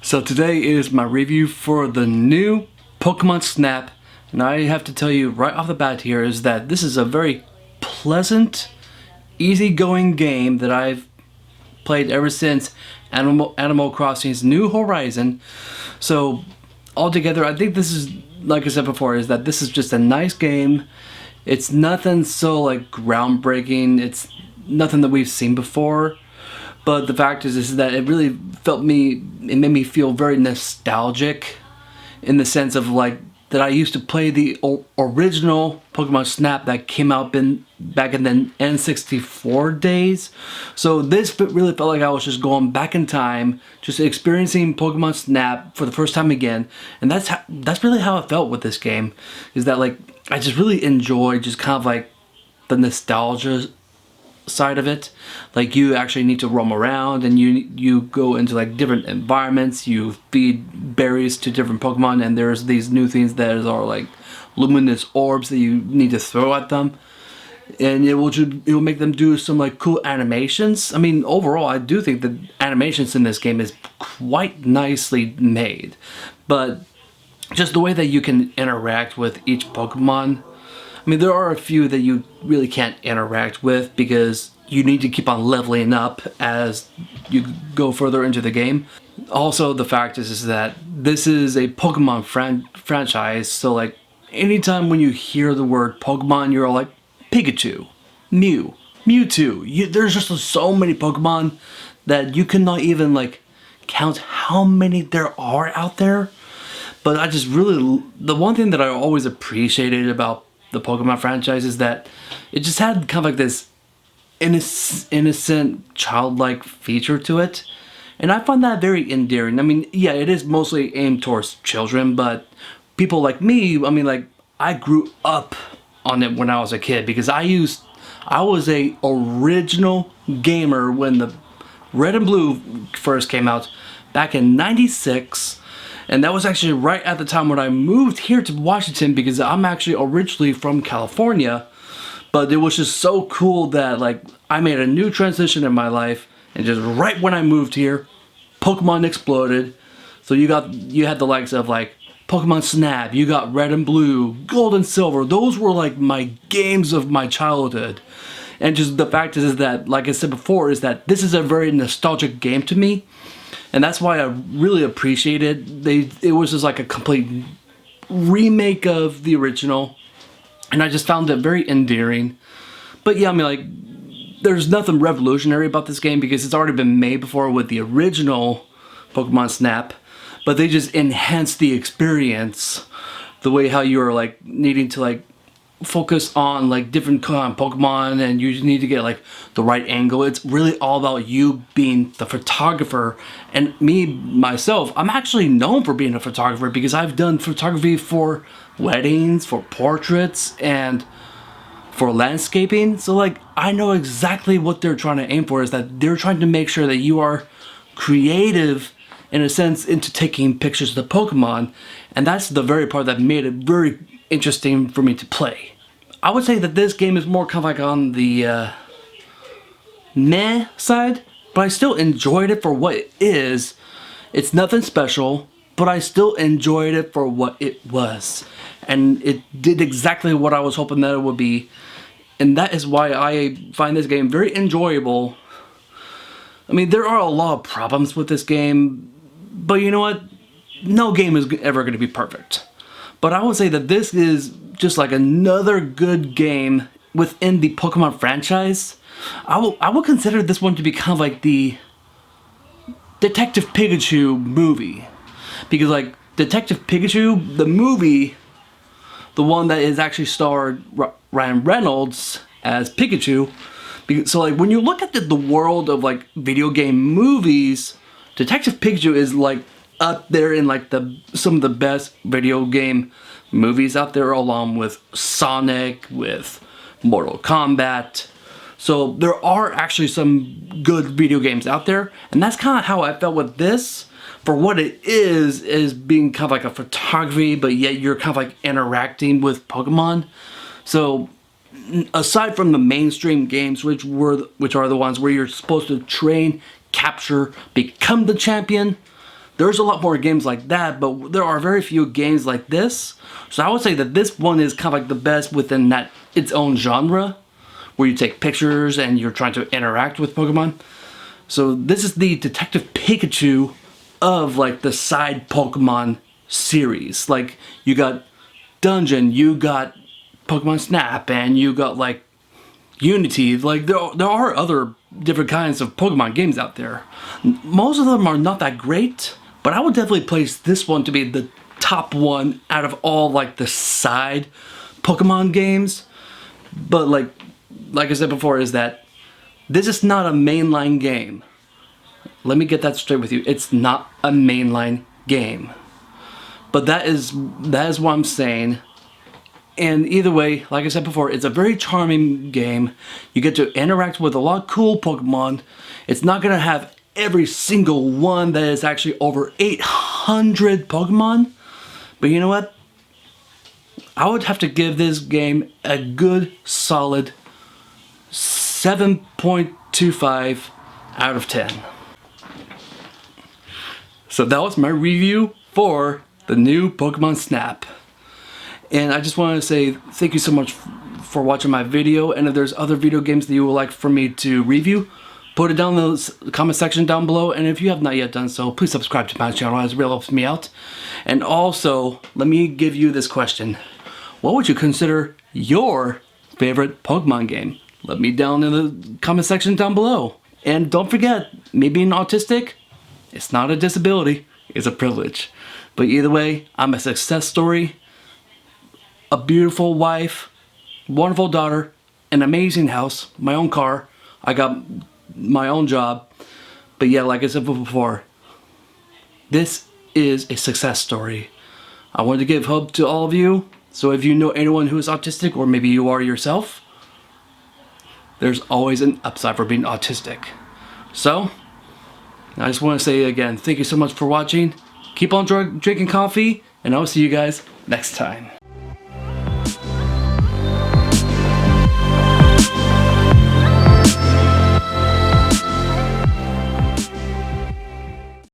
So today is my review for the new Pokemon Snap, and I have to tell you right off the bat here is that this is a very pleasant, easygoing game that I've played ever since Animal Crossing's New Horizon. So altogether, I think this is, like I said before, is that this is just a nice game. It's nothing so like groundbreaking. It's nothing that we've seen before. But the fact is that it really it made me feel very nostalgic in the sense of like that I used to play the original Pokemon Snap that came out back in the N64 days. So this really felt like I was just going back in time, just experiencing Pokemon Snap for the first time again. And that's really how it felt with this game, is that like I just really enjoyed just kind of like the nostalgia side of it. Like you actually need to roam around and you go into like different environments, you feed berries to different Pokemon, and there's these new things that are like luminous orbs that you need to throw at them, and it will make them do some like cool animations. I mean, overall I do think the animations in this game is quite nicely made, but just the way that you can interact with each Pokemon, I mean, there are a few that you really can't interact with because you need to keep on leveling up as you go further into the game. Also, the fact is that this is a Pokemon franchise, so like anytime when you hear the word Pokemon, you're all like Pikachu, Mew, Mewtwo. There's just so many Pokemon that you cannot even like count how many there are out there. But I just really, the one thing that I always appreciated about the Pokemon franchise is that it just had kind of like this innocent, childlike feature to it, and I find that very endearing. I mean, yeah, it is mostly aimed towards children, but people like me, I mean, like I grew up on it when I was a kid because I was a original gamer when the Red and Blue first came out back in '96. And that was actually right at the time when I moved here to Washington, because I'm actually originally from California. But it was just so cool that like I made a new transition in my life, and just right when I moved here, Pokemon exploded. So you had the likes of like Pokemon Snap, you got Red and Blue, Gold and Silver. Those were like my games of my childhood. And just the fact is that, like I said before, is that this is a very nostalgic game to me. And that's why I really appreciate it. It was just like a complete remake of the original, and I just found it very endearing. But yeah, I mean, like, there's nothing revolutionary about this game because it's already been made before with the original Pokemon Snap, but they just enhanced the experience, the way how you are like needing to like focus on like different kind of Pokemon, and you just need to get like the right angle. It's really all about you being the photographer. And me myself, I'm actually known for being a photographer because I've done photography for weddings, for portraits, and for landscaping. So like I know exactly what they're trying to aim for, is that they're trying to make sure that you are creative in a sense into taking pictures of the Pokemon, and that's the very part that made it very interesting for me to play. I would say that this game is more kind of like on the meh side, but I still enjoyed it for what it is. It's nothing special, but I still enjoyed it for what it was, and it did exactly what I was hoping that it would be, and that is why I find this game very enjoyable. I mean, there are a lot of problems with this game, but you know what? No game is ever going to be perfect. But I would say that this is just like another good game within the Pokemon franchise. I will consider this one to be kind of like the Detective Pikachu movie. Because like Detective Pikachu, the movie, the one that is actually starred Ryan Reynolds as Pikachu. So like when you look at the world of like video game movies, Detective Pikachu is like up there in like some of the best video game movies out there, along with Sonic, with Mortal Kombat. So there are actually some good video games out there, and that's kind of how I felt with this. For what it is being kind of like a photography, but yet you're kind of like interacting with Pokemon. So aside from the mainstream games, which are the ones where you're supposed to train, capture, become the champion, There's a lot more games like that, but there are very few games like this. So I would say that this one is kind of like the best within that its own genre, where you take pictures and you're trying to interact with Pokemon. So this is the Detective Pikachu of like the side Pokemon series. Like you got Dungeon, you got Pokemon Snap, and you got like Unity. Like there are other different kinds of Pokemon games out there. Most of them are not that great, but I would definitely place this one to be the top one out of all like the side Pokemon games. But like I said before, is that this is not a mainline game. Let me get that straight with you. It's not a mainline game. But that is what I'm saying. And either way, like I said before, it's a very charming game. You get to interact with a lot of cool Pokemon. It's not going to have every single one that is actually over 800 Pokemon. But you know what? I would have to give this game a good solid 7.25 out of 10. So that was my review for the new Pokemon Snap. And I just want to say thank you so much for watching my video. And if there's other video games that you would like for me to review, put it down in the comment section down below. And if you have not yet done so, please subscribe to my channel, as it really helps me out. And also, let me give you this question. What would you consider your favorite Pokemon game? Let me down in the comment section down below. And don't forget, me being autistic, it's not a disability, it's a privilege. But either way, I'm a success story, a beautiful wife, wonderful daughter, an amazing house, my own car, I got my own job. But yeah, like I said before, this is a success story. I wanted to give hope to all of you. So if you know anyone who is autistic, or maybe you are yourself, there's always an upside for being autistic. So, I just want to say again, thank you so much for watching. Keep on drinking coffee, and I'll see you guys next time.